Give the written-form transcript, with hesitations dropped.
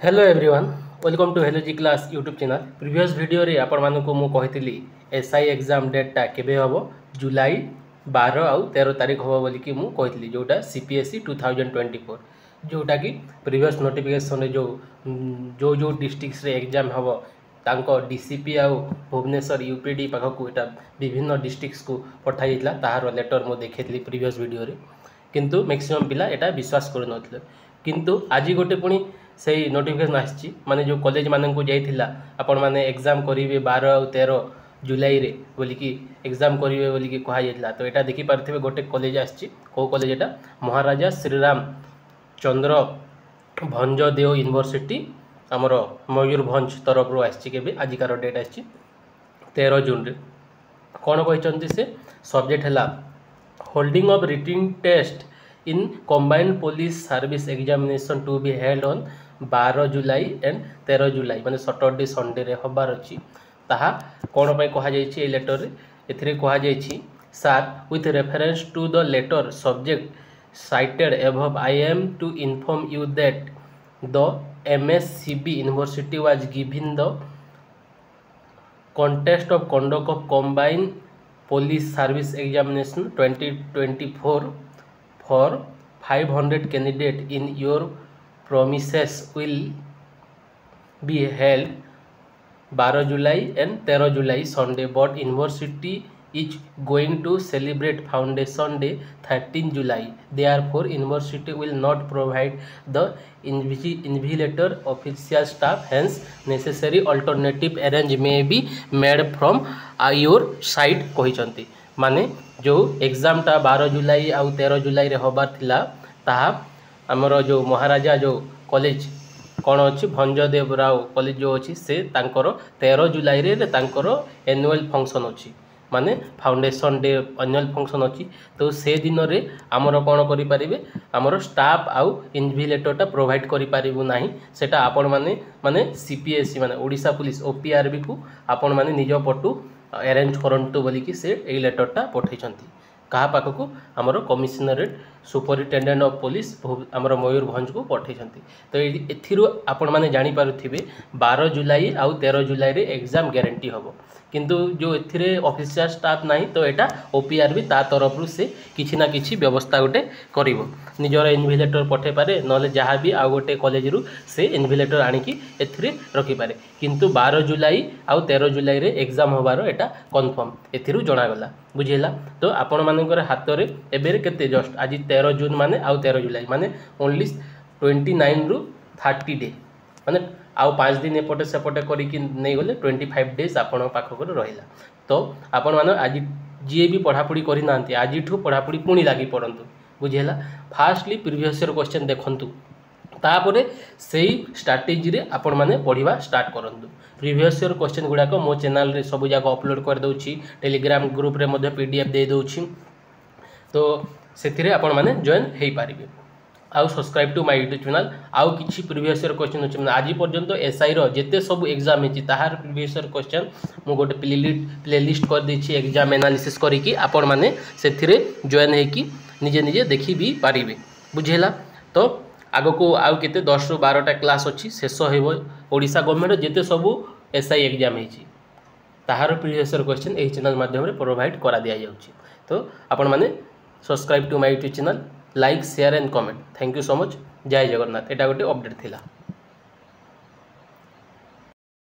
Hello everyone welcome to hello ji class YouTube channel previous video रे आपण मानकु मु कहितली SI exam data केबे हबो जुलाई 12 आउ 13 तारिख हबो बोली कि मु कहितली जोटा सीपीएसई 2024 जोटा कि प्रीवियस नोटिफिकेशन रे जो डिस्ट्रिक्ट्स रे एग्जाम हबो तांको डीसीपी आउ भुवनेश्वर यूपीडी पाखकु एटा विभिन्न डिस्ट्रिक्ट्स को पठाइला ताहार लेटर मु देखैतली प्रीवियस वीडियो रे किंतु मैक्सिमम पिला एटा विश्वास करू नथले किंतु आज गोटे पुणी से नोटिफिकेशन आसी माने जो कॉलेज मान को जाइथिला आपण माने एग्जाम करिवे 12 और 13 जुलाई रे बोली कि एग्जाम करिवे बोली कि कहा जाइथिला तो एटा देखि पारथिबे गोटे कॉलेज आसी को कॉलेज एटा महाराजा श्रीराम चंद्र भंजदेव यूनिवर्सिटी हमर मयूरभंज तरफ रो आसी केबे आजिकार डेट आसी 13 जून रे कोन कहिचंती से सब्जेक्ट हला holding of written test in combined police service examination to be held on 12 July and 13 July माने सैटरडे संडे रे हबार अछि ताहा कोन पय कहा जाय छी ए लेटर रे एथिरे कहा जाय छी sir with reference to the letter subject cited above I am to inform you that the MSCB University was given the contest of conduct of combined police service examination 2024 for 500 candidate in your promises will be held 12 July and 13 July Sunday but university is going to celebrate Foundation Day 13 July. Therefore, university will not provide the invigilator official staff. Hence, necessary alternative arrange may be made from your side. कहिचंती माने जो exam टा 12 जुलाई आउ 13 जुलाई रे होबार थिला ताहा हमर जो महाराजा जो कॉलेज कौन अच्छी भंजदेव राव कॉलेज जो अच्छी से तांकर 13 जुलाई रे तांकर एनुअल फंक्शन अच्छी माने फाउंडेशन डे एनुअल फंक्शन अच्छी तो से दिन रे आमर कौन करि परिबे आमर स्टाफ आउ इन्विजिलेटरटा प्रोवाइड करि परिबु नाही सेटा आपण माने सीपीएसई माने ओडिशा पुलिस ओपीआरबी को आपण माने निज पटु अरेंज करंतु बोली कि से ए लेटरटा पठैछंती कहा पाखकु आमर कमिशनरेट सुपरिटेंडेंट ऑफ पुलिस आमर मयूरभंज को पठैछंती तो एथिरु आपण माने जानि पारुथिबे 12 जुलाई आउ 13 जुलाई रे एग्जाम गारंटी हबो किंतु जो एथिरे ऑफिशियल स्टाफ नाही तो एटा ओपीआरबी ता तरफ रु से किछि ना किछि व्यवस्था गोटे करिवो निजर इन्विजिलेटर पठे पारे नले जहाँ भी आ गोटे कॉलेज रु से इन्विजिलेटर आनी कि एथिरे रखि पारे किंतु 12 जुलाई आउ 13 जुलाई रे एग्जाम होबार एटा कंफर्म एथिरु जणा गला बुझिला तो आपण मानकर हाथ रे एबेर केते जस्ट आज 13 जून माने आउ 13 जुलाई माने ओनली 29 रु 30 डे माने आउ 5 दिन एपटे सेपटे करिक नहीं गले 25 डेज आपण पाखक रहिला तो आपण माने आज जी भी पढ़ापढ़ी करि नांती आज ठू पढ़ापढ़ी पुणी लागी पड़ंतु बुझिला फास्टली प्रीवियस ईयर क्वेश्चन देखंतु तापरे सेही स्ट्रैटेजी रे आपण माने पढ़िबा स्टार्ट करंतु प्रीवियस ईयर क्वेश्चन गुडा को मो चैनल रे सब जाक अपलोड कर दउची टेलीग्राम ग्रुप रे मध्ये पीडीएफ दे दउची तो सेथिरे आपण माने जॉइन हेई पारिबे आउ subscribe to my YouTube channel आउ किछि प्रीवियस ईयर क्वेश्चन अछि आज पर्यंत एसआई रो जेते सब एग्जाम हेछि ताहार प्रीवियस ईयर क्वेश्चन मु गोटे प्लेलिस्ट कर देछि एग्जाम एनालिसिस करी कि आपण माने सेथिरे जॉइन हे कि निजे निजे देखि भी पारिबे बुझेला तो आगो को आउ केते 10 रु 12 टा क्लास अछि शेष हेबो ओडिसा गवर्नमेंट जेते सब एसआई एग्जाम हेछि ताहार प्रीवियस ईयर क्वेश्चन एही चैनल माध्यम रे प्रोवाइड करा दिया जाउछि तो आपण माने subscribe to my YouTube channel like share and comment thank you so much जय जगन्नाथ एटा गोटे अपडेट थिला।